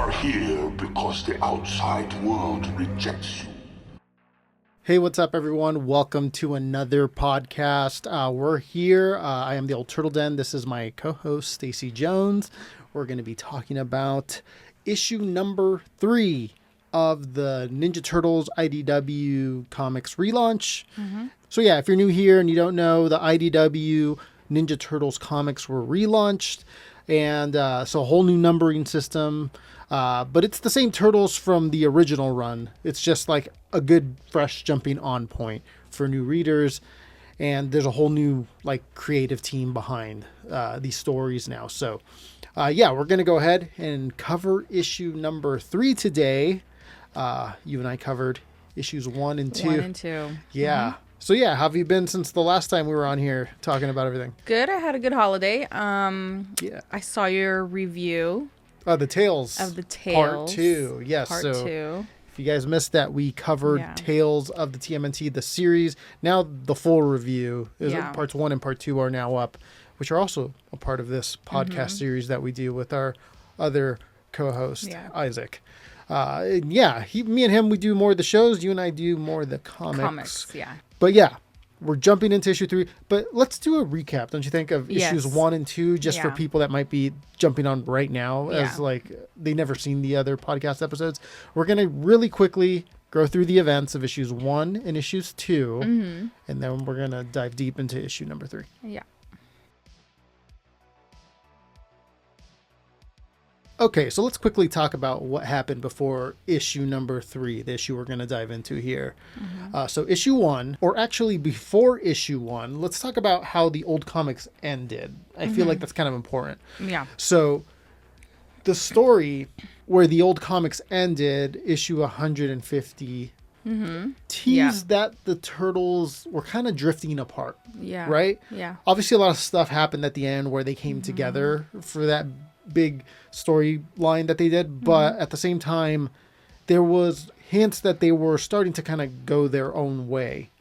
are here because the outside world rejects you. Hey, what's up, everyone? Welcome to another podcast. We're here. I am the Old Turtle Den. This is my co-host, Stacy Jones. We're going to be talking about issue number 3 of the Ninja Turtles IDW Comics relaunch. So yeah, if you're new here and you don't know, the IDW Ninja Turtles comics were relaunched. And so a whole new numbering system. But it's the same Turtles from the original run. It's just like a good, fresh jumping on point for new readers. And there's a whole new like creative team behind these stories now. So yeah, we're going to go ahead and cover issue number 3 today. You and I covered issues 1 and 2. 1 and 2. Yeah. So yeah, how have you been since the last time we were on here talking about everything? Good. I had a good holiday. Yeah. I saw your review The Tales. of the Tales. Part 2. Yes. Part so 2. if you guys missed that, we covered Tales of the TMNT, the series. Now the full review is parts 1 and part 2 are now up, which are also a part of this podcast series that we do with our other co-host, Isaac. Me and him, we do more of the shows. You and I do more of the comics. But yeah, we're jumping into issue 3. But let's do a recap, don't you think, of issues 1 and 2, just for people that might be jumping on right now, as like they never seen the other podcast episodes. We're going to really quickly go through the events of issues 1 and issues 2, and then we're going to dive deep into issue number 3. Yeah. Okay, so let's quickly talk about what happened before issue number 3, the issue we're going to dive into here. So issue 1, or actually before issue 1, let's talk about how the old comics ended. I feel like that's kind of important. Yeah. So the story where the old comics ended, issue 150, teased that the Turtles were kind of drifting apart. Yeah. Right? Yeah. Obviously, a lot of stuff happened at the end where they came together for that big storyline that they did, but at the same time there was hints that they were starting to kind of go their own way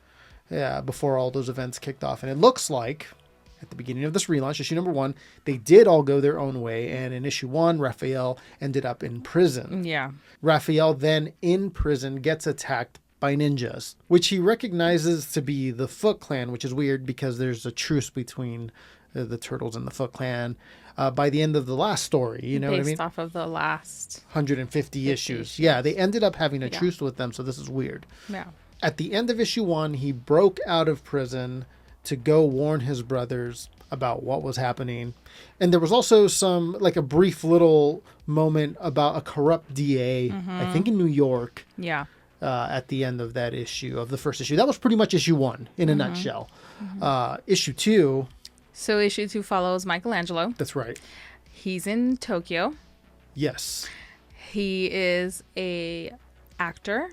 before all those events kicked off. And it looks like at the beginning of this relaunch, issue number 1, they did all go their own way, and in issue 1 Raphael ended up in prison. Raphael then in prison gets attacked by ninjas, which he recognizes to be the Foot Clan, which is weird because there's a truce between the Turtles and the Foot Clan by the end of the last story, you know what I mean? Based off of the last 150 issues. Yeah, they ended up having a truce with them, so this is weird. Yeah. At the end of issue 1, he broke out of prison to go warn his brothers about what was happening. And there was also some, like a brief little moment about a corrupt DA, I think in New York. Yeah. At the end of that issue, of the first issue. That was pretty much issue 1 in a nutshell. Issue 2... So issue 2 follows Michelangelo. That's right. He's in Tokyo. Yes. He is a actor.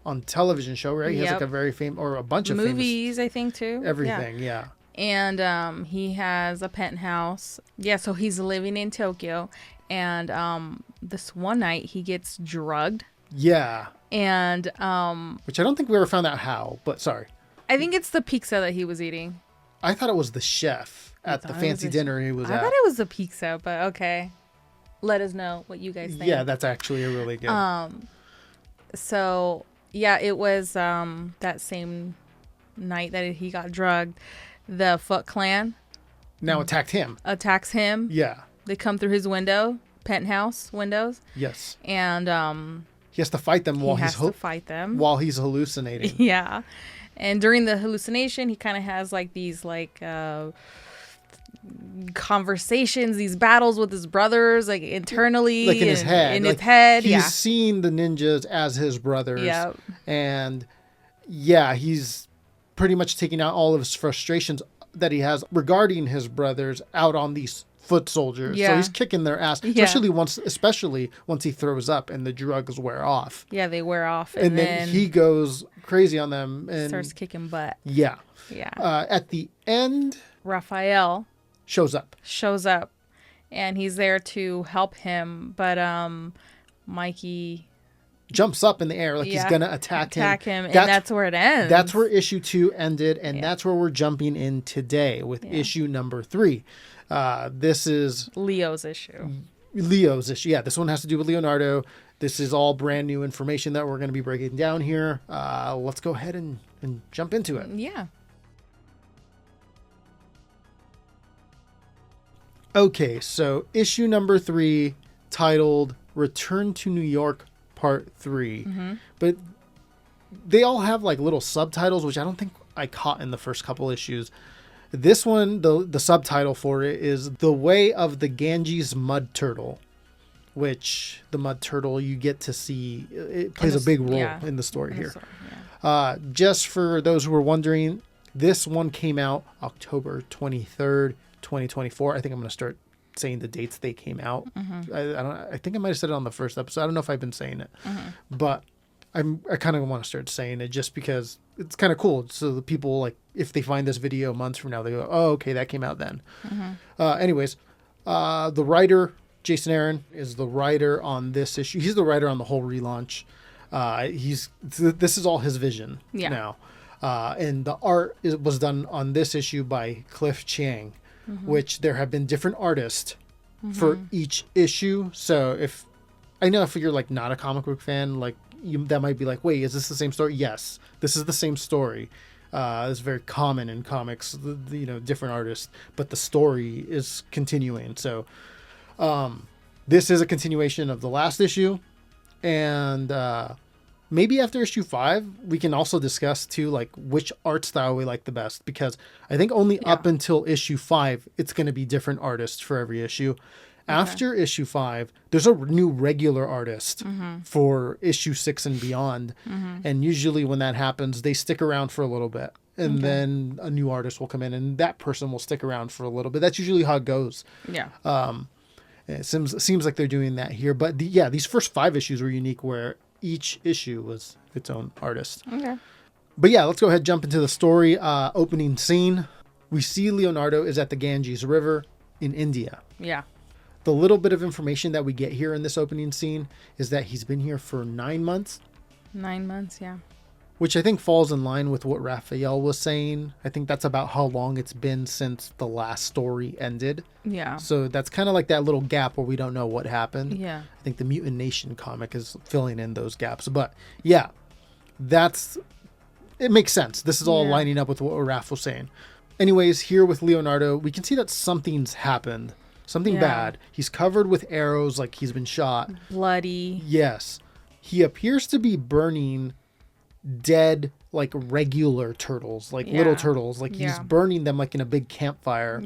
On television show, right? He has like a very famous, or a bunch of movies, I think, too. Everything, yeah. And he has a penthouse. Yeah, so he's living in Tokyo. And this one night, he gets drugged. Yeah. And... which I don't think we ever found out how, but sorry. I think it's the pizza that he was eating. I thought it was the chef at the fancy dinner he was at. I thought it was the pizza, but okay. Let us know what you guys think. Yeah, that's actually a really good. So yeah, it was that same night that he got drugged. The Foot Clan now attacks him. Yeah. They come through his penthouse windows. Yes. And he has to fight them while he's hallucinating. Yeah. And during the hallucination, he kind of has like these conversations, these battles with his brothers, like internally, like in his head. In his head, he's seen the ninjas as his brothers. Yeah. And yeah, he's pretty much taking out all of his frustrations that he has regarding his brothers out on these foot soldiers. So he's kicking their ass, especially once he throws up and the drugs wear off. Yeah, they wear off. And then he goes crazy on them and starts kicking butt. Yeah. Yeah. At the end, Raphael shows up and he's there to help him, but Mikey jumps up in the air like he's gonna attack him, and that's where it ends. That's where issue 2 ended, and that's where we're jumping in today with issue number 3. This is Leo's issue. Leo's issue. Yeah, this one has to do with Leonardo. This is all brand new information that we're going to be breaking down here. Let's go ahead and jump into it. Yeah. Okay, so issue number 3, titled Return to New York Part 3. But they all have like little subtitles, which I don't think I caught in the first couple issues. This one, the subtitle for it is The Way of the Ganges Mud Turtle, which the mud turtle you get to see, it plays a big role in the story here. Just for those who are wondering, this one came out October 23rd, 2024. I think I'm going to start saying the dates they came out. I think I might have said it on the first episode. I don't know if I've been saying it, but I kind of want to start saying it just because it's kind of cool. So the people, like, if they find this video months from now, they go, oh, okay, that came out then. Anyways, the writer, Jason Aaron, is the writer on this issue. He's the writer on the whole relaunch. This is all his vision now. And the art was done on this issue by Cliff Chiang, which there have been different artists for each issue. So if you're like not a comic book fan, like that might be like, wait, is this the same story? Yes, this is the same story. It's very common in comics, different artists, but the story is continuing. So this is a continuation of the last issue, and maybe after issue 5, we can also discuss too, like which art style we like the best, because I think only up until issue 5, it's going to be different artists for every issue. After issue 5, there's a new regular artist for issue 6 and beyond. And usually when that happens, they stick around for a little bit, and then a new artist will come in and that person will stick around for a little bit. That's usually how it goes. It seems like they're doing that here, but these first 5 issues were unique, where each issue was its own artist. But let's go ahead and jump into the story. Opening scene, we see Leonardo is at the Ganges River in India. The little bit of information that we get here in this opening scene is that he's been here for 9 months. 9 months, Which I think falls in line with what Raphael was saying. I think that's about how long it's been since the last story ended. So that's kind of like that little gap where we don't know what happened. I think the Mutant Nation comic is filling in those gaps. But it makes sense. This is all lining up with what Raph was saying. Anyways, here with Leonardo, we can see that something's happened. Something bad. He's covered with arrows, like he's been shot. Bloody. Yes. He appears to be burning dead, like regular turtles, like little turtles. Like he's burning them like in a big campfire.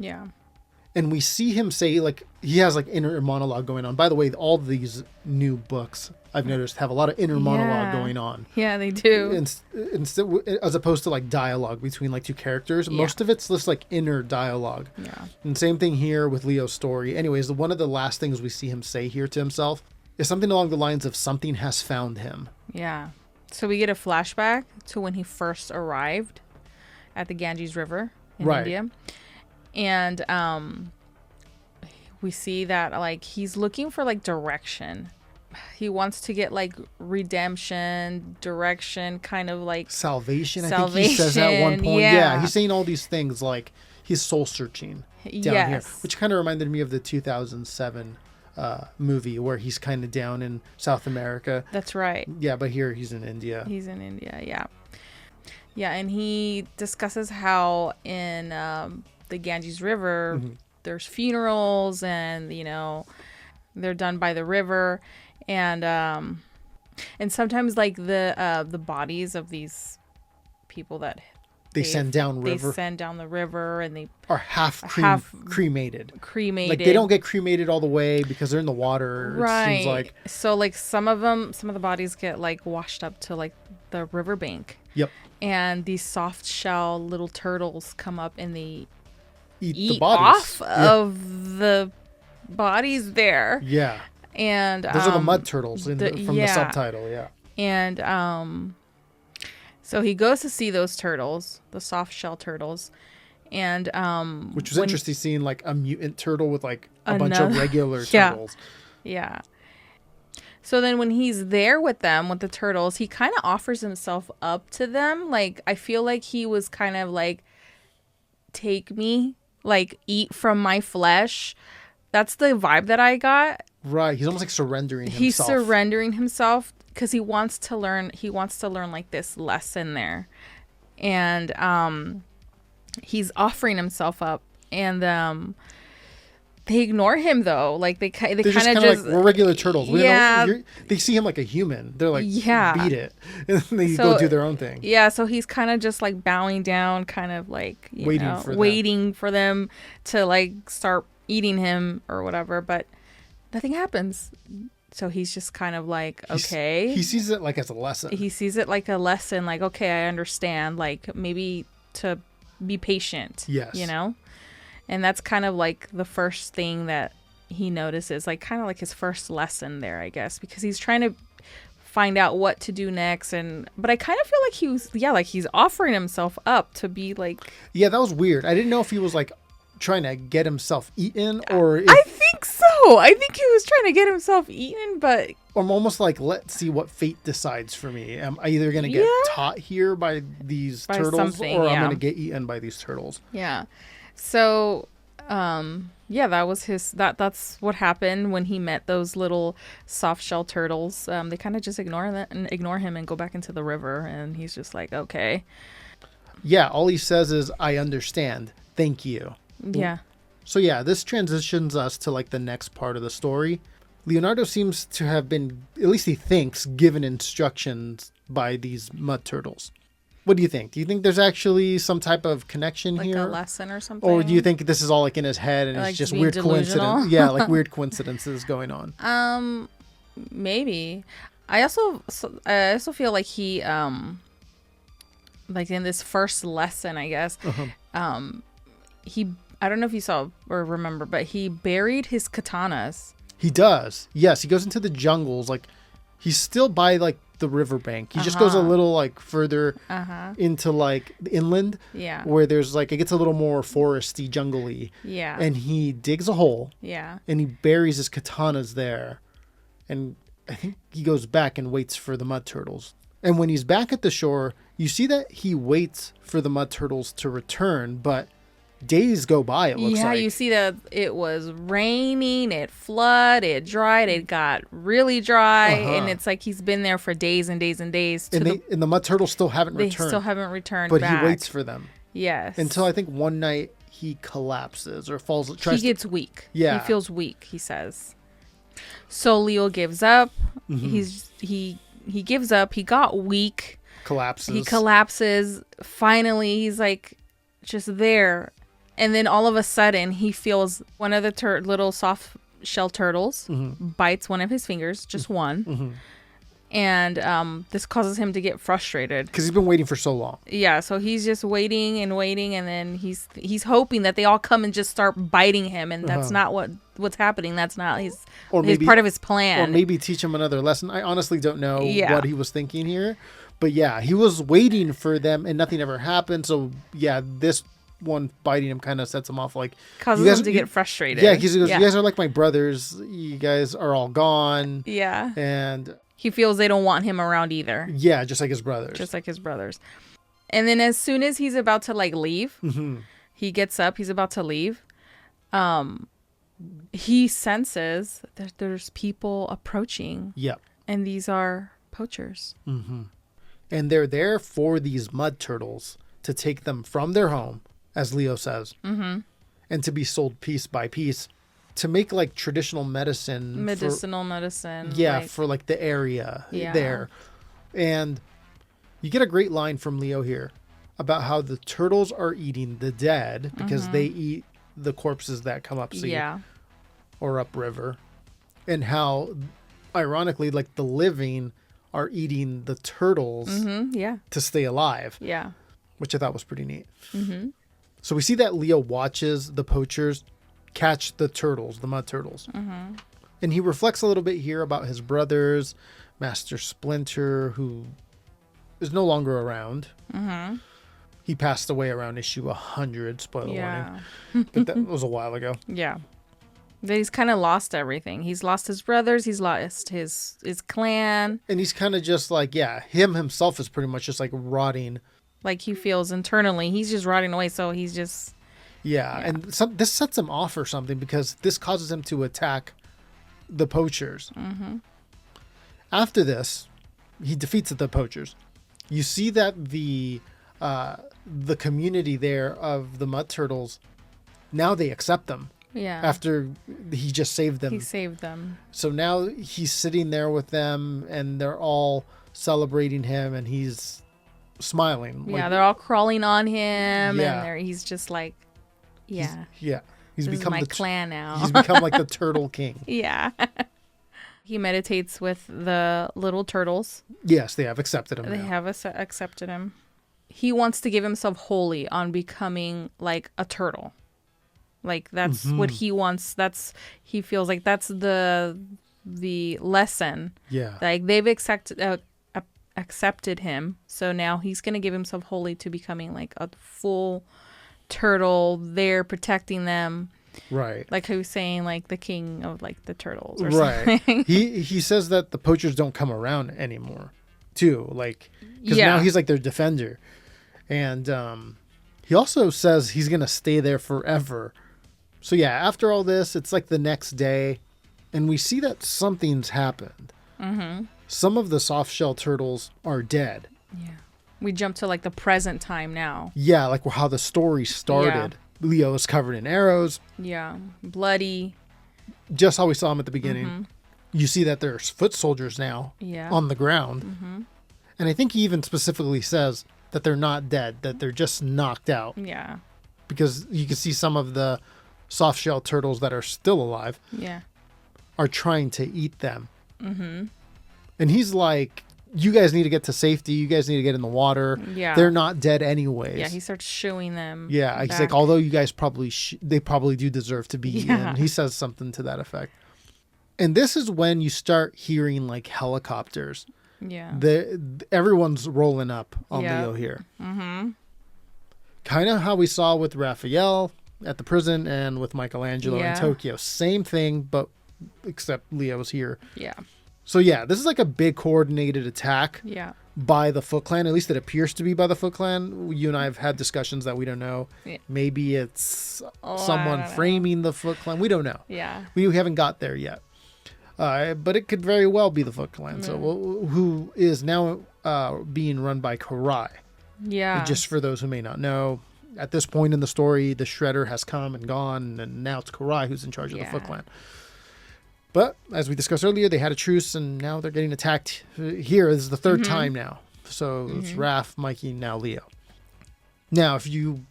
And we see him say, like, he has like inner monologue going on. By the way, all these new books, I've noticed, have a lot of inner monologue going on. They do. As opposed to like dialogue between like two characters. Most of it's just like inner dialogue. And same thing here with Leo's story. Anyways, one of the last things we see him say here to himself is something along the lines of something has found him. So we get a flashback to when he first arrived at the Ganges River in India. And we see that like he's looking for like direction. He wants to get like redemption, direction, kind of like salvation. I think he says at one point. He's saying all these things like he's soul searching down here, which kind of reminded me of the 2007 movie where he's kind of down in South America. That's right. But here he's in India. And he discusses how in the Ganges River there's funerals, and they're done by the river, and sometimes like the bodies of these people that they send down the river, and they are half cremated. Cremated. Like they don't get cremated all the way because they're in the water. Right. It seems like. So like some of the bodies get like washed up to like the riverbank. And these soft shell little turtles come up and they eat the bodies off of the bodies there. And those are the mud turtles from the subtitle. And so he goes to see those turtles, the soft shell turtles, and which was interesting, seeing like a mutant turtle with like a bunch of regular turtles. So then when he's there with them, with the turtles, he kind of offers himself up to them. Like, I feel like he was kind of like, take me, like, eat from my flesh. That's the vibe that I got. Right. He's almost like surrendering himself. He's surrendering himself because he wants to learn. He wants to learn like this lesson there, and he's offering himself up, and they ignore him though. Like they kind of just like, we're regular turtles. They see him like a human. They're like, yeah, beat it, and they go do their own thing. Yeah, so he's kind of just like bowing down, kind of like waiting for them to like start eating him or whatever, but nothing happens. So he's just kind of like, okay. He sees it like as a lesson. He sees it like a lesson, like, okay, I understand, like maybe to be patient. Yes. You know? And that's kind of like the first thing that he notices, like kind of like his first lesson there, I guess, because he's trying to find out what to do next. But I kind of feel like he's offering himself up to be like. Yeah, that was weird. I didn't know if he was like trying to get himself eaten or I think so. I think he was trying to get himself eaten, but I'm almost like, let's see what fate decides for me. Am I either going to get taught here by these turtles, or I'm going to get eaten by these turtles? Yeah. So, that was that's what happened when he met those little soft shell turtles. They kind of just ignore him and go back into the river, and he's just like, okay. Yeah, all he says is, I understand. Thank you. Yeah. So yeah, this transitions us to like the next part of the story. Leonardo seems to have been, at least he thinks, given instructions by these mud turtles. What do you think? Do you think there's actually some type of connection here? Like a lesson or something? Or do you think this is all like in his head and like it's just weird coincidence? Yeah, like weird coincidences going on. Maybe. I also feel like he like in this first lesson, I guess, I don't know if you saw or remember, but he buried his katanas. He does. Yes, he goes into the jungles. Like, he's still by, like, the riverbank. He just goes a little, like, further into, like, the inland. Yeah. Where there's, like, it gets a little more foresty, jungly. Yeah. And he digs a hole. Yeah. And he buries his katanas there. And I think he goes back and waits for the mud turtles. And when he's back at the shore, you see that he waits for the mud turtles to return, but days go by, it looks like. Yeah, you see that it was raining, it flooded, it dried, it got really dry, and it's like he's been there for days and days and days. And the mud turtles still haven't returned. They still haven't returned but back. He waits for them. Yes. Until I think one night he collapses or falls. He gets weak. Yeah. He feels weak, he says. So Leo gives up. He gives up. He got weak. He collapses. Finally, he's like just there. And then all of a sudden, he feels one of the little soft shell turtles bites one of his fingers, just one. And this causes him to get frustrated. Because he's been waiting for so long. Yeah, so he's just waiting, and then he's hoping that they all come and just start biting him, and that's not what's happening. That's not his part of his plan. Or maybe teach him another lesson. I honestly don't know what he was thinking here. But yeah, he was waiting for them, and nothing ever happened. So yeah, this one biting him kind of sets him off, like causes him to get frustrated. Yeah, because he goes, you guys are like my brothers. You guys are all gone. Yeah. And he feels they don't want him around either. Yeah, just like his brothers. And then as soon as he's about to like leave, he gets up, he's about to leave. He senses that there's people approaching. Yep. And these are poachers. And they're there for these mud turtles to take them from their home, as Leo says, and to be sold piece by piece to make like traditional medicine. Yeah, for like the area there. And you get a great line from Leo here about how the turtles are eating the dead because they eat the corpses that come up sea or upriver. And how, ironically, like the living are eating the turtles to stay alive. Yeah. Which I thought was pretty neat. So we see that Leo watches the poachers catch the turtles, the mud turtles. And he reflects a little bit here about his brothers, Master Splinter, who is no longer around. He passed away around issue 100, spoiler warning. But that was a while ago. Yeah. He's kind of lost everything. He's lost his brothers. He's lost his clan. And he's kind of just like, him himself is pretty much just like rotting. Like he feels internally. He's just rotting away. So he's just... Yeah. And this sets him off or something because this causes him to attack the poachers. After this, he defeats the poachers. You see that the community there of the Mud Turtles, now they accept them. Yeah. After he just saved them. He saved them. So now he's sitting there with them and they're all celebrating him and he's smiling. Yeah, they're all crawling on him and he's just like, yeah. He's this become is my clan now. He's become like the Turtle King. Yeah. He meditates with the little turtles. Yes, they have accepted him. They have accepted him. He wants to give himself wholly on becoming like a turtle. Like that's what he wants. He feels like that's the lesson. Yeah. Like they've accepted him, so now he's gonna give himself wholly to becoming like a full turtle. They're protecting them. Right. Like he was saying, like the king of like the turtles or right. something. He says that the poachers don't come around anymore, too. Like, because now he's like their defender. And he also says he's going to stay there forever. So yeah, after all this, it's like the next day. And we see that something's happened. Some of the soft shell turtles are dead. Yeah. We jump to like the present time now. Yeah, like how the story started. Leo is covered in arrows. Yeah. Bloody. Just how we saw him at the beginning. You see that there's foot soldiers now on the ground. And I think he even specifically says that they're not dead, that they're just knocked out. Yeah. Because you can see some of the soft shell turtles that are still alive are trying to eat them. And he's like, you guys need to get to safety. You guys need to get in the water. Yeah. They're not dead anyways. Yeah, he starts shooing them. Yeah, he's like, although you guys they probably do deserve to be eaten. He says something to that effect. And this is when you start hearing like helicopters. Yeah. Everyone's rolling up on Leo here. Kind of how we saw with Raphael at the prison and with Michelangelo in Tokyo. Same thing, but except Leo's here. Yeah. So yeah, this is like a big coordinated attack by the Foot Clan. At least it appears to be by the Foot Clan. You and I have had discussions that we don't know. Yeah. Maybe it's someone framing the Foot Clan. We don't know. Yeah. We haven't got there yet. But it could very well be the Foot Clan. So who is now being run by Karai. Yeah. Just for those who may not know, at this point in the story, the Shredder has come and gone, and now it's Karai who's in charge of the Foot Clan. But as we discussed earlier, they had a truce, and now they're getting attacked. Here this is the third time now. So it's Raph, Mikey, now Leo. Now, if you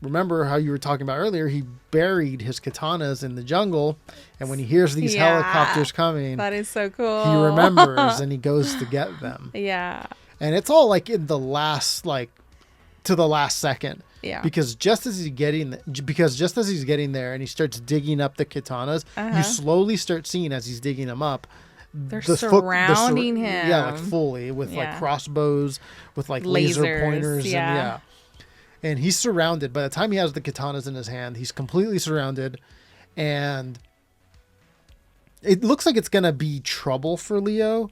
remember how you were talking about earlier, he buried his katanas in the jungle, and when he hears these helicopters coming, that is so cool. He remembers and he goes to get them. Yeah. And it's all like in the last, like to the last second. Yeah. Because just as he's getting there and he starts digging up the katanas, you slowly start seeing as he's digging them up. They're surrounding him. Yeah, like fully with like crossbows, with like laser pointers. And he's surrounded. By the time he has the katanas in his hand, he's completely surrounded. And it looks like it's going to be trouble for Leo.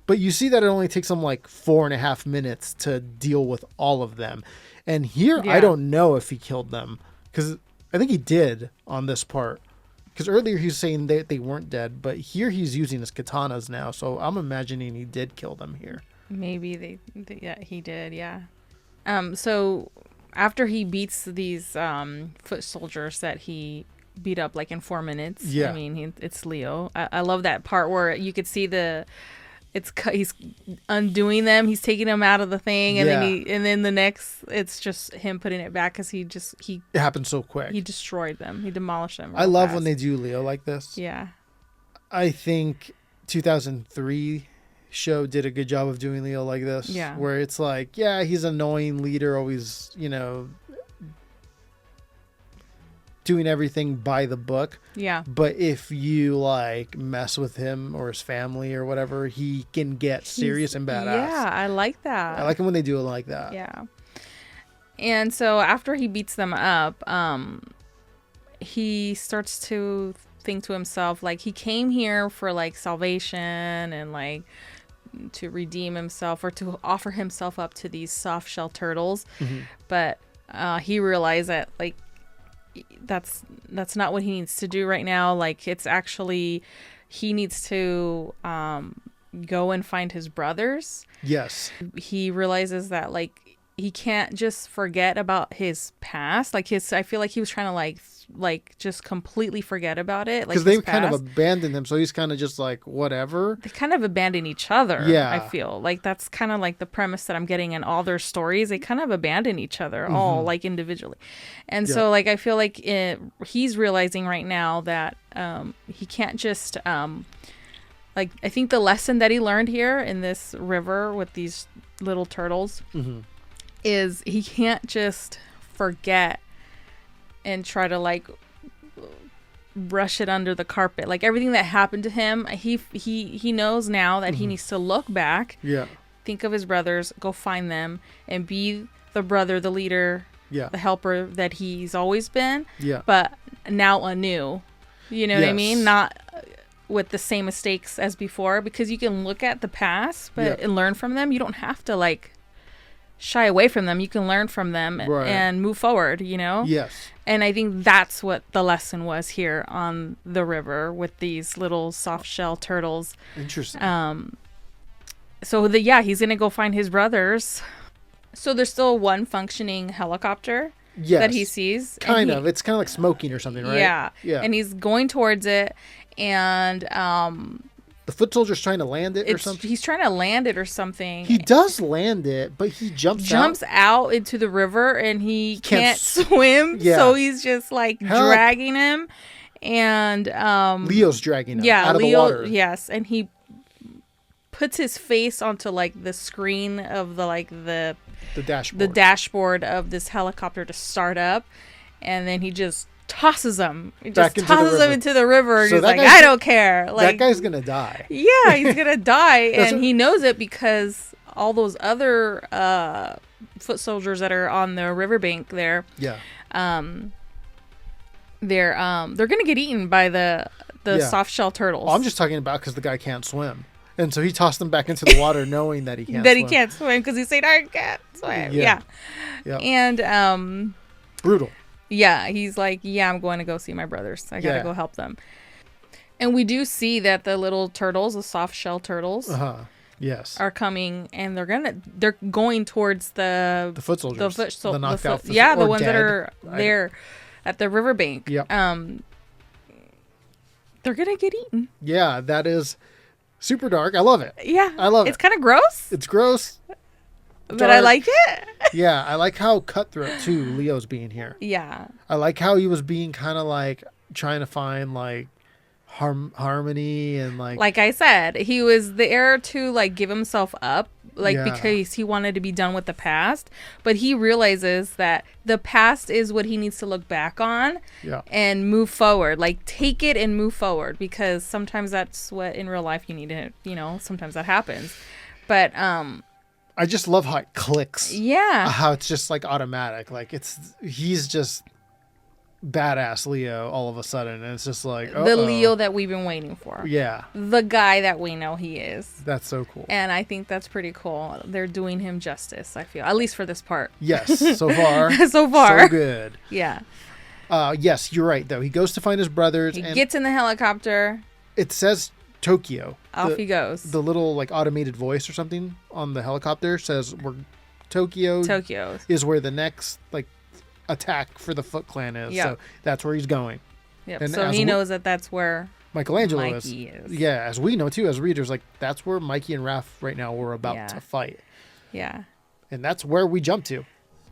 But you see that it only takes him like 4.5 minutes to deal with all of them. And here, I don't know if he killed them. Because I think he did on this part. Because earlier he was saying they weren't dead. But here he's using his katanas now. So I'm imagining he did kill them here. Maybe he did, So after he beats these foot soldiers that he beat up like in 4 minutes. I mean, it's Leo. I love that part where you could see he's undoing them. He's taking them out of the thing, and then the next, it's just him putting it back because it happened so quick. He destroyed them. He demolished them. I love when they do Leo like this. Yeah, I think 2003 show did a good job of doing Leo like this. Yeah, where it's like, he's an annoying leader, always doing everything by the book. Yeah. But if you like mess with him or his family or whatever, he can get serious and badass. Yeah, I like that. I like it when they do it like that. Yeah. And so after he beats them up, he starts to think to himself, like, he came here for like salvation and like to redeem himself or to offer himself up to these soft shell turtles. But he realized that like that's not what he needs to do right now. Like, it's actually he needs to go and find his brothers. Yes. He realizes that like he can't just forget about his past. Like I feel like he was trying to like just completely forget about it. Because they kind of abandoned him, so he's kind of just like whatever. They kind of abandon each other. Yeah. I feel like that's kind of like the premise that I'm getting in all their stories. They kind of abandon each other all like individually, and so like I feel like he's realizing right now that he can't just like I think the lesson that he learned here in this river with these little turtles is he can't just forget and try to like brush it under the carpet. Like everything that happened to him, he knows now that he needs to look back, think of his brothers, go find them, and be the brother, the leader, the helper that he's always been, but now anew. You know what I mean? Not with the same mistakes as before, because you can look at the past and learn from them. You don't have to like shy away from them. You can learn from them and move forward, you know? Yes. And I think that's what the lesson was here on the river with these little soft shell turtles. Interesting. So he's going to go find his brothers. So there's still one functioning helicopter that he sees. Kind of. It's kind of like smoking or something, right? Yeah. And he's going towards it, and the foot soldier's trying to land it or something? He's trying to land it or something. He does land it, but he jumps out into the river, and he can't swim. So he's just like dragging him. And Leo's dragging him out of the water. Yes. And he puts his face onto like the screen of the dashboard of this helicopter to start up. And then he just tosses him. He just tosses him into the river. And he's like, I don't care. Like, that guy's going to die. Yeah, he's going to die. And he knows it because all those other foot soldiers that are on the riverbank there, they're going to get eaten by the soft shell turtles. I'm just talking about because the guy can't swim. And so he tossed them back into the water knowing that he can't swim. He can't swim because he said, I can't swim. Yeah. And brutal. Yeah, he's like, I'm going to go see my brothers. I got to go help them. And we do see that the little turtles, the soft shell turtles, are coming, and they're going towards the foot soldiers, the knocked out, the ones that are there at the riverbank. Yep. They're gonna get eaten. Yeah, that is super dark. I love it. Yeah, I love it. It's kind of gross. It's gross. But I like it. Yeah, I like how cutthroat too Leo's being here. Yeah. I like how he was being kind of like trying to find like harmony and like I said, he was there to like give himself up, because he wanted to be done with the past, but he realizes that the past is what he needs to look back on and move forward. Like take it and move forward, because sometimes that's what in real life you need to, sometimes that happens. But I just love how it clicks. Yeah. How it's just like automatic. Like he's just badass Leo all of a sudden. And it's just like, the Leo that we've been waiting for. Yeah. The guy that we know he is. That's so cool. And I think that's pretty cool. They're doing him justice, I feel. At least for this part. Yes. So far. So good. Yeah. Yes, you're right though. He goes to find his brothers. He gets in the helicopter. It says Tokyo. Off he goes. The little like automated voice or something on the helicopter says we're Tokyo is where the next like attack for the Foot Clan is. Yep. So that's where he's going. Yep. And so he knows that that's where Mikey is. Yeah, as we know too as readers, like that's where Mikey and Raph right now were about to fight. Yeah. And that's where we jump to.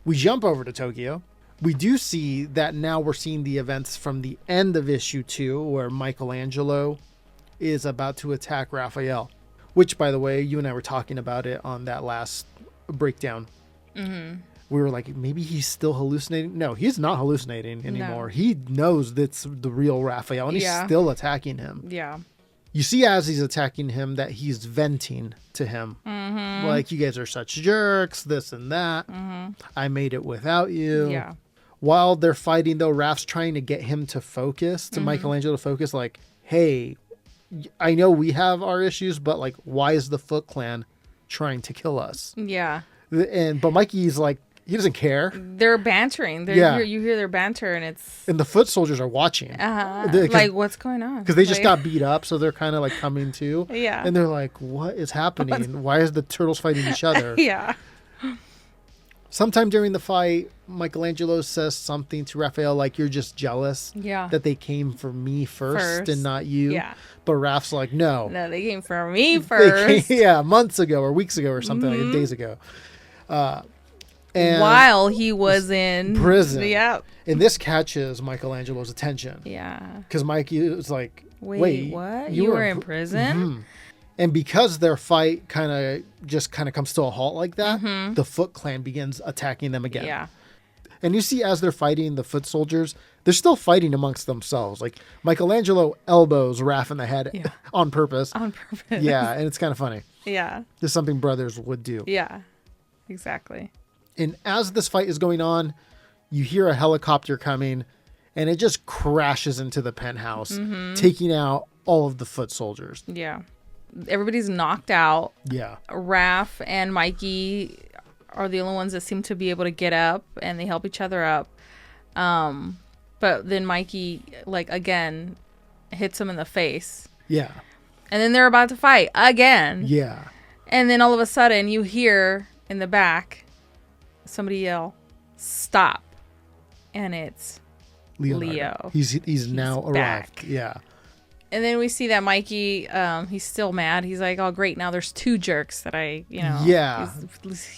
We jump over to Tokyo. We do see that now we're seeing the events from the end of issue 2 where Michelangelo is about to attack Raphael, which, by the way, you and I were talking about it on that last breakdown. Mm-hmm. We were like, maybe he's still hallucinating. No, he's not hallucinating anymore. No. He knows that's the real Raphael, and he's still attacking him. Yeah. You see as he's attacking him that he's venting to him. Mm-hmm. Like, you guys are such jerks, this and that. Mm-hmm. I made it without you. Yeah. While they're fighting, though, Raph's trying to get him to focus, to Michelangelo to focus, like, hey, I know we have our issues, but like, why is the Foot Clan trying to kill us? Yeah. But Mikey's like, he doesn't care. They're bantering. You hear their banter, and it's... And the foot soldiers are watching. Like, what's going on? Because they just got beat up, so they're kind of like coming to. Yeah. And they're like, what is happening? Why is the turtles fighting each other? Yeah. Sometime during the fight, Michelangelo says something to Raphael like, you're just jealous that they came for me first and not you. Yeah. But Raph's like, no. No, they came for me first. Months ago or weeks ago or something, like days ago. And while he was in prison. Yep. And this catches Michelangelo's attention. Yeah. Because Mikey was like, wait, what? You were in prison? Mm-hmm. And because their fight kind of comes to a halt like that, the Foot Clan begins attacking them again. Yeah. And you see as they're fighting the foot soldiers, they're still fighting amongst themselves. Like Michelangelo elbows Raph in the head on purpose. On purpose. Yeah, and it's kind of funny. Yeah. This is something brothers would do. Yeah, exactly. And as this fight is going on, you hear a helicopter coming, and it just crashes into the penthouse, taking out all of the foot soldiers. Yeah. Everybody's knocked out. Yeah. Raph and Mikey are the only ones that seem to be able to get up, and they help each other up. But then Mikey, like, again, hits him in the face. Yeah. And then they're about to fight again. Yeah. And then all of a sudden you hear in the back somebody yell, "Stop." And it's Leonardo. Leo. He's now arrived. Back. Yeah. And then we see that Mikey, he's still mad. He's like, oh, great. Now there's two jerks that Yeah.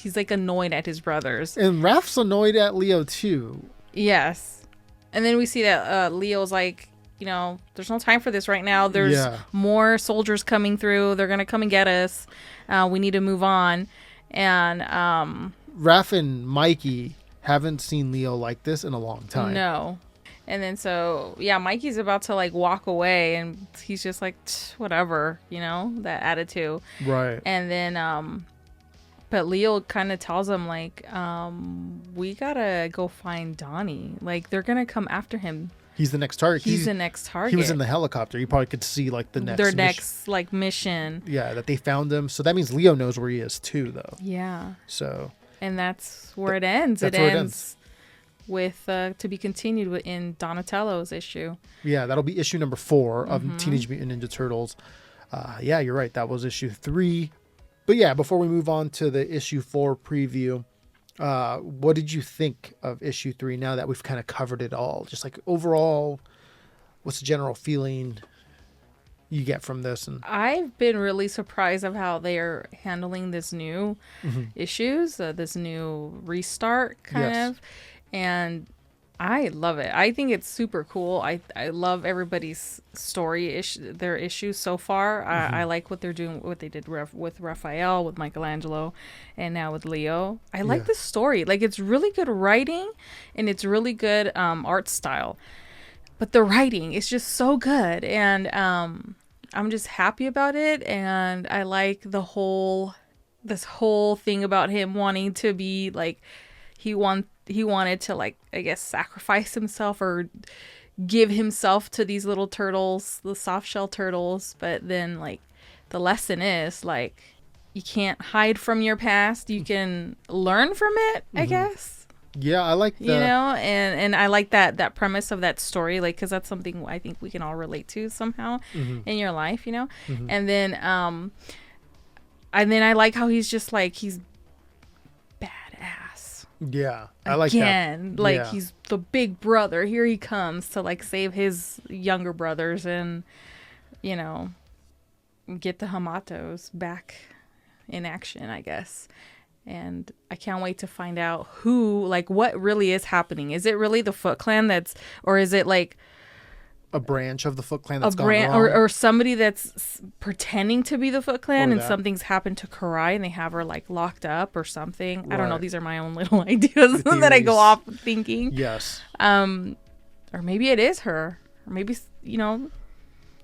He's like annoyed at his brothers. And Raph's annoyed at Leo too. Yes. And then we see that Leo's like, there's no time for this right now. There's more soldiers coming through. They're going to come and get us. We need to move on. And Raph and Mikey haven't seen Leo like this in a long time. No. And then Mikey's about to like walk away, and he's just like, whatever, that attitude. Right. And then, but Leo kind of tells him like, we gotta go find Donnie. Like, they're gonna come after him. He's the next target. He's the next target. He was in the helicopter. You probably could see like their next like mission. Yeah, that they found him. So that means Leo knows where he is too, though. Yeah. So. And that's where it ends. That's where it ends. With to be continued in Donatello's issue. Yeah, that'll be issue number 4 of Teenage Mutant Ninja Turtles. Yeah, you're right. That was issue 3. But yeah, before we move on to the issue 4 preview, what did you think of issue 3 now that we've kind of covered it all? Just like overall, what's the general feeling you get from this? And I've been really surprised of how they are handling this new issues, this new restart kind of. And I love it. I think it's super cool. I love everybody's story, their issues so far. I like what they're doing, what they did with Raphael, with Michelangelo, and now with Leo. I like the story. Like, it's really good writing, and it's really good art style. But the writing is just so good, and I'm just happy about it. And I like this whole thing about him wanting to be like, he wanted to, like, I guess, sacrifice himself or give himself to these little turtles, the soft shell turtles. But then, like, the lesson is, like, you can't hide from your past. You can learn from it, I guess. Yeah, I like that. And I like that premise of that story, like, because that's something I think we can all relate to somehow in your life, And then I like how he's just, like, he's yeah, I like that. Again, like, he's the big brother. Here he comes to, like, save his younger brothers and, get the Hamatos back in action, I guess. And I can't wait to find out what really is happening. Is it really the Foot Clan or is it, like, a branch of the Foot Clan that's gone wrong? Or somebody that's pretending to be the Foot Clan, and something's happened to Karai and they have her, like, locked up or something. Right. I don't know. These are my own little ideas that I go off thinking. Yes. Or maybe it is her. Or maybe,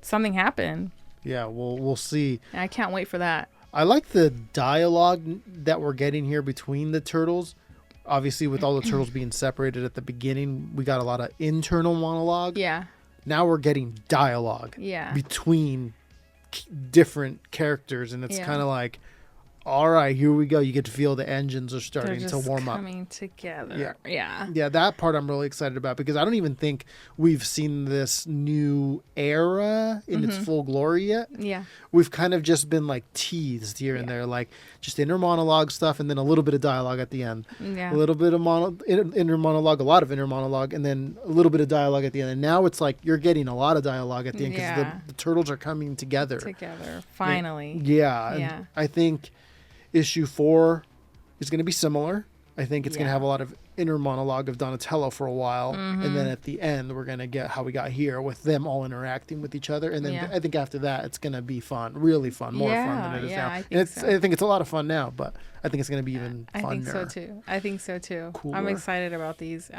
something happened. Yeah, we'll see. And I can't wait for that. I like the dialogue that we're getting here between the turtles. Obviously, with all the turtles being separated at the beginning, we got a lot of internal monologue. Yeah. Now we're getting dialogue between different characters, and it's kind of like, all right, here we go. You get to feel the engines are They're starting just to warm up. coming together. Yeah. Yeah, that part I'm really excited about because I don't even think we've seen this new era in its full glory yet. Yeah. We've kind of just been like teased here and there, like just inner monologue stuff and then a little bit of dialogue at the end. Yeah. A little bit of inner monologue, a lot of inner monologue, and then a little bit of dialogue at the end. And now it's like you're getting a lot of dialogue at the end because the turtles are coming together. Finally. Yeah. Yeah. And I think issue 4 is going to be similar. I think it's going to have a lot of inner monologue of Donatello for a while. And then at the end, we're going to get how we got here with them all interacting with each other. And then I think after that, it's going to be fun, really fun, more fun than it is now. I think it's a lot of fun now, but I think it's going to be even funner. I think so too. Cooler. I'm excited about these.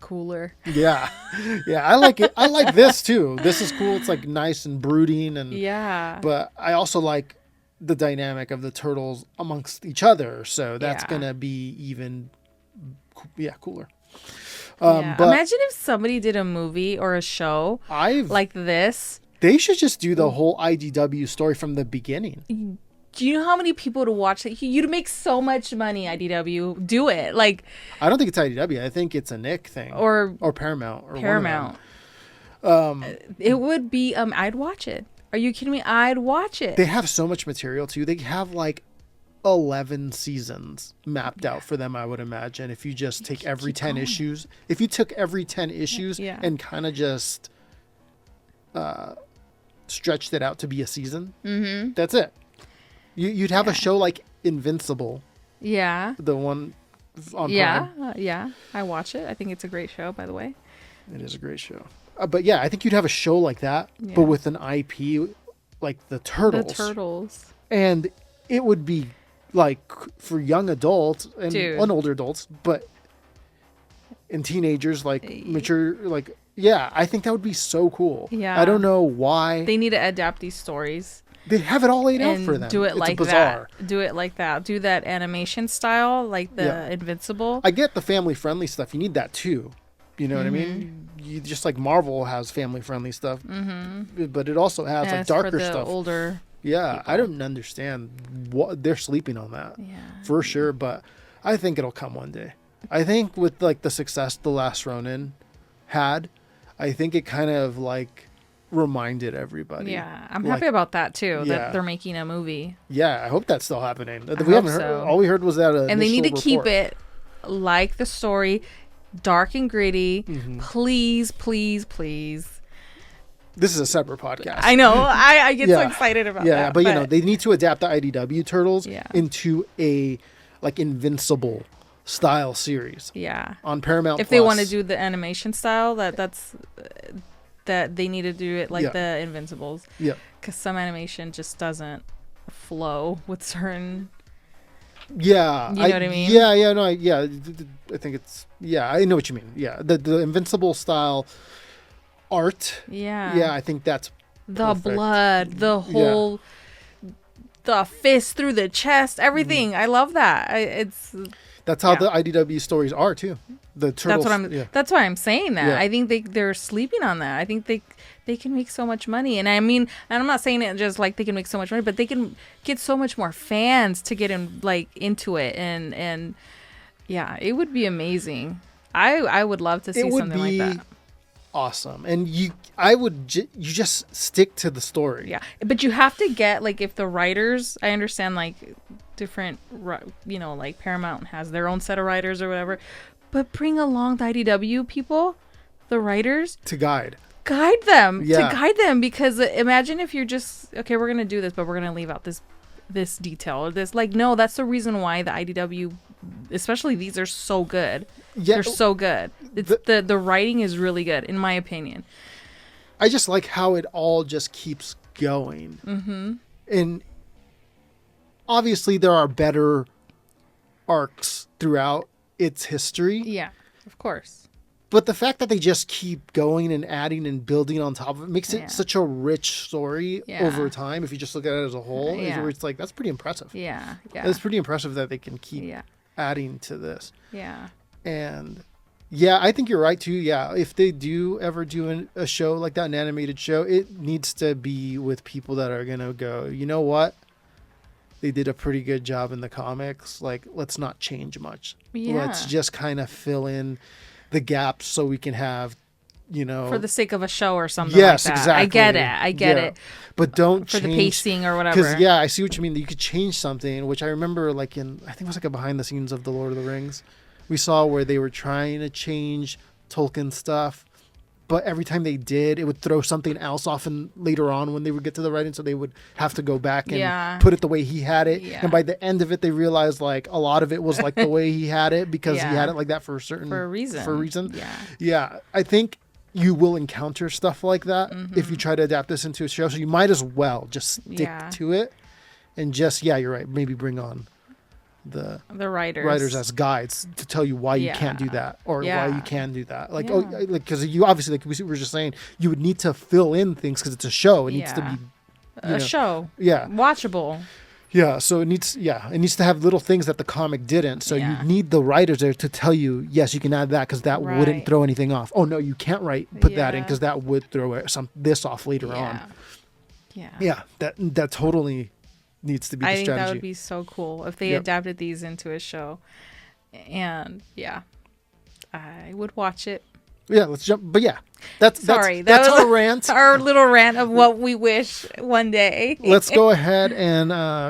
Cooler. Yeah. Yeah, I like it. I like this too. This is cool. It's like nice and brooding and but I also like the dynamic of the turtles amongst each other. So that's going to be even cooler. But imagine if somebody did a movie or a show like this. They should just do the whole IDW story from the beginning. Do you know how many people would watch it? You'd make so much money, IDW. Do it. Like, I don't think it's IDW. I think it's a Nick thing. Or Paramount. It would be, I'd watch it. Are you kidding me? I'd watch it. They have so much material too. They have like 11 seasons mapped out for them, I would imagine. If you just take every 10 issues. If you took every 10 issues and kind of just stretched it out to be a season, that's it. You'd have a show like Invincible. Yeah. The one on Prime. Yeah. I watch it. I think it's a great show, by the way. It is a great show. But yeah, I think you'd have a show like that, but with an IP like the Turtles. The Turtles. And it would be like for young adults and older adults, but in teenagers, like mature, like, I think that would be so cool. Yeah. I don't know why. They need to adapt these stories. They have it all laid out for them. Do it like that. Do it like that. Do that animation style, like the Invincible. I get the family friendly stuff. You need that too. You know what I mean? You just like Marvel has family friendly stuff, but it also has like darker for the stuff. Older. Yeah, people. I don't understand what they're sleeping on that for sure, but I think it'll come one day. I think with like the success The Last Ronin had, I think it kind of like reminded everybody. Yeah, I'm happy about that too. That they're making a movie. Yeah, I hope that's still happening. We haven't heard. All we heard was that, and they need to keep it like the story, dark and gritty. Please, please, please. This is a separate podcast. I know. I get so excited about that. Yeah, but you know, they need to adapt the IDW Turtles into a like Invincible style series. Yeah. On Paramount If they want to do the animation style, that they need to do it like the Invincibles. Yeah. Because some animation just doesn't flow with certain. Yeah. You know what I mean? Yeah. No. I think it's. Yeah, I know what you mean. Yeah. The Invincible style art. Yeah, I think that's the perfect. blood, the whole, the fist through the chest, everything. I love that. That's how the IDW stories are too. The Turtles. That's why I'm saying that. I think they're sleeping on that. I think they can make so much money, and I mean, and I'm not saying it just like they can make so much money, but they can get so much more fans to get into it, and it would be amazing. I would love to see something like that. Awesome. And you just stick to the story. Yeah, but you have to get like, if the writers, I understand like different, like Paramount has their own set of writers or whatever, but bring along the IDW people, the writers, to guide them, because imagine if you're just, okay, we're gonna do this, but we're gonna leave out this detail or this, like, no, that's the reason why the IDW, especially these, are so good. They're so good. It's the writing is really good, in my opinion. I just like how it all just keeps going. And obviously there are better arcs throughout its history. Yeah, of course. But the fact that they just keep going and adding and building on top of it makes it such a rich story over time. If you just look at it as a whole, where it's like, that's pretty impressive. Yeah. It's pretty impressive that they can keep adding to this. Yeah. And I think you're right too. Yeah, if they do ever do a show like that, an animated show, it needs to be with people that are gonna go, you know what? they did a pretty good job in the comics. Like, let's not change much. Yeah. Let's just kind of fill in the gaps so we can have, for the sake of a show or something. Yes, like that. exactly. I get it. But don't for change, the pacing or whatever. Because I see what you mean. That you could change something, which I remember, like I think it was like a behind the scenes of the Lord of the Rings, we saw where they were trying to change Tolkien stuff, but every time they did, it would throw something else off and later on when they would get to the writing, so they would have to go back and put it the way he had it. Yeah. And by the end of it, they realized like a lot of it was like the way he had it because he had it like that for a reason. Yeah. I think you will encounter stuff like that if you try to adapt this into a show. So you might as well just stick to it and just, you're right. Maybe bring on the writers as guides to tell you why you can't do that or why you can do that. Like, because you obviously, like we were just saying, you would need to fill in things because it's a show. It needs to be a show. Yeah. Watchable. Yeah. So it needs to have little things that the comic didn't. So you need the writers there to tell you, yes, you can add that because that wouldn't throw anything off. Oh no, you can't put that in because that would throw this off later on. Yeah. That totally needs to be the strategy. I think that would be so cool if they adapted these into a show. And I would watch it. Yeah, let's jump. But that's our rant. Our little rant of what we wish one day. Let's go ahead and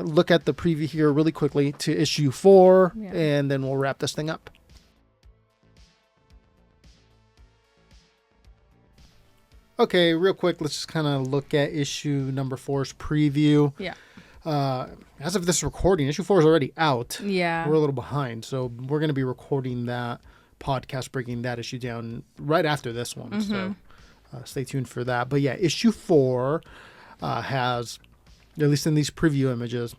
look at the preview here really quickly to issue 4, and then we'll wrap this thing up. Okay, real quick, let's just kind of look at issue number 4's preview. Yeah. As of this recording, issue 4 is already out. Yeah. We're a little behind, so we're going to be recording that podcast, breaking that issue down right after this one. So stay tuned for that. But issue 4 has, at least in these preview images,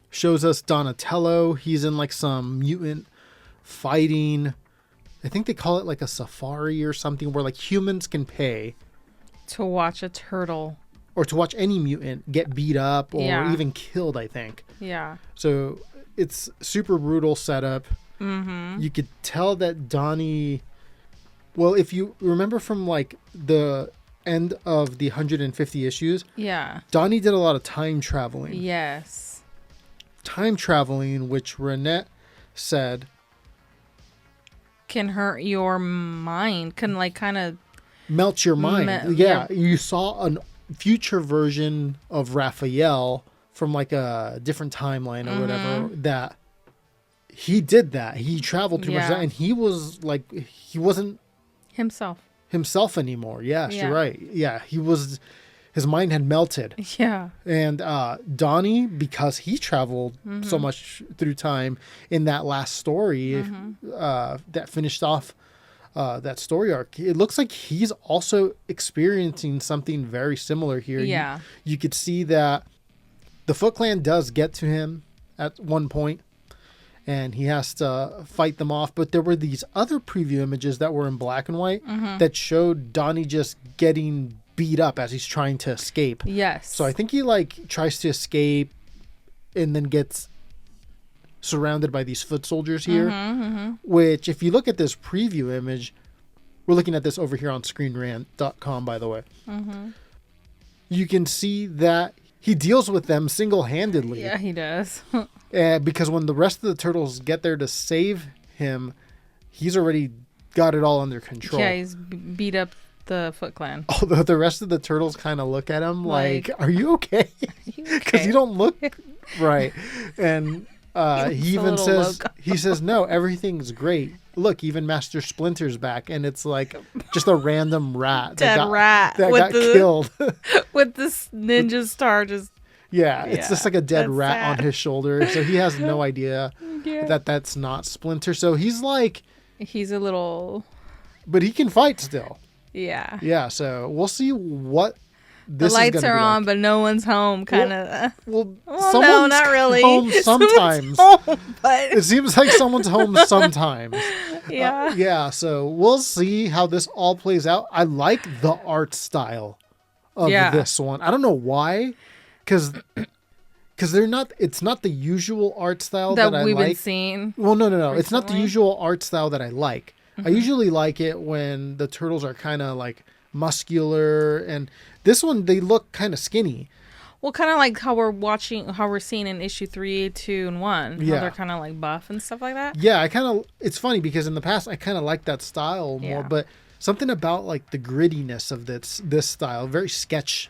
shows us Donatello. He's in like some mutant fighting. I think they call it like a safari or something where like humans can pay to watch a turtle. Or to watch any mutant get beat up or even killed, I think. Yeah. So it's super brutal setup. You could tell that Donnie... Well, if you remember from like the end of the 150 issues... Yeah. Donnie did a lot of time traveling. Yes. Time traveling, which Renette said... Can hurt your mind. Can like kind of... Melt your mind. You saw an future version of Raphael from like a different timeline or whatever that he did that. He traveled through and he was like, he wasn't himself anymore. Yes, you're right. Yeah. His mind had melted. Yeah. And Donnie, because he traveled so much through time in that last story that finished off that story arc, it looks like he's also experiencing something very similar here. Yeah. You could see that the Foot Clan does get to him at one point and he has to fight them off. But there were these other preview images that were in black and white that showed Donnie just getting beat up as he's trying to escape. Yes. So I think he like tries to escape and then gets surrounded by these foot soldiers here, which if you look at this preview image, we're looking at this over here on screenrant.com, by the way. You can see that he deals with them single-handedly. Yeah, he does. Because when the rest of the turtles get there to save him, he's already got it all under control. Yeah, he's beat up the Foot Clan. Although the rest of the turtles kind of look at him like, are you okay? Because you don't look right. And he even says, no, everything's great. Look, even Master Splinter's back. And it's like just a random rat that got killed. With this ninja star just... Yeah, it's just like a dead rat sad on his shoulder. So he has no idea that that's not Splinter. So he's like... He's a little... But he can fight still. Yeah. Yeah, so we'll see what this the lights is gonna are be on, like. But no one's home, kind of. Well, no, not really. Home sometimes. Home, but... It seems like someone's home sometimes. Yeah. So we'll see how this all plays out. I like the art style of this one. I don't know why, because they're not. It's not the usual art style that I we've like. Been seeing. Well, no. Recently. It's not the usual art style that I like. I usually like it when the turtles are kind of like muscular, and this one they look kind of skinny. Well, kind of like how we're seeing in issue 3, 2, and 1. How Yeah. they're kind of like buff and stuff like that. Yeah, it's funny because in the past I kind of liked that style more, Yeah. but something about like the grittiness of this style, very sketch.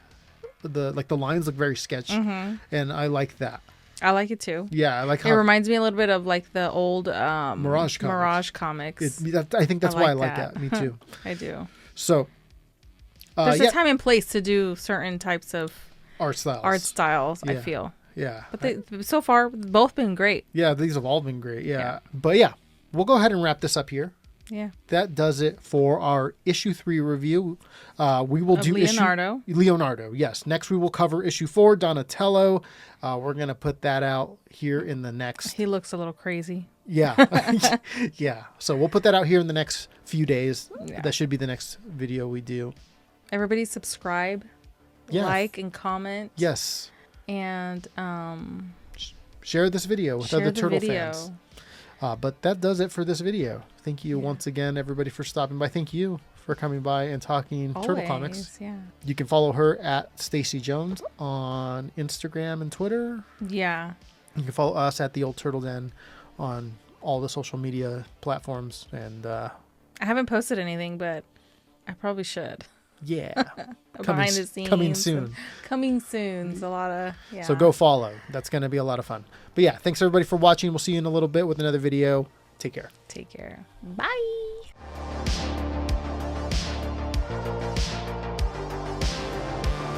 The lines look very sketch, and I like that. I like it too. Yeah, I like It how reminds me a little bit of like the old Mirage comics. I think that's why I like that. Me too. I do. So, There's a time and place to do certain types of art styles. I feel. Yeah. But so far, both been great. Yeah, these have all been great. Yeah. But yeah, we'll go ahead and wrap this up here. Yeah. That does it for our issue 3 review. We will do Leonardo. Leonardo, yes. Next, we will cover issue 4, Donatello. We're going to put that out here in the next. He looks a little crazy. Yeah. Yeah. So we'll put that out here in the next few days. Yeah. That should be the next video we do. Everybody subscribe, like, and comment. Yes. And share this video with other Turtle fans. But that does it for this video. Thank you once again, everybody, for stopping by. Thank you for coming by and talking Turtle Comics. Yeah. You can follow her at Stacy Jones on Instagram and Twitter. Yeah. You can follow us at The Old Turtle Den on all the social media platforms. And I haven't posted anything, but I probably should. Yeah. Behind the scenes. Coming soon. Coming soon. It's a lot of, So go follow. That's going to be a lot of fun. But yeah, thanks everybody for watching. We'll see you in a little bit with another video. Take care. Take care. Bye.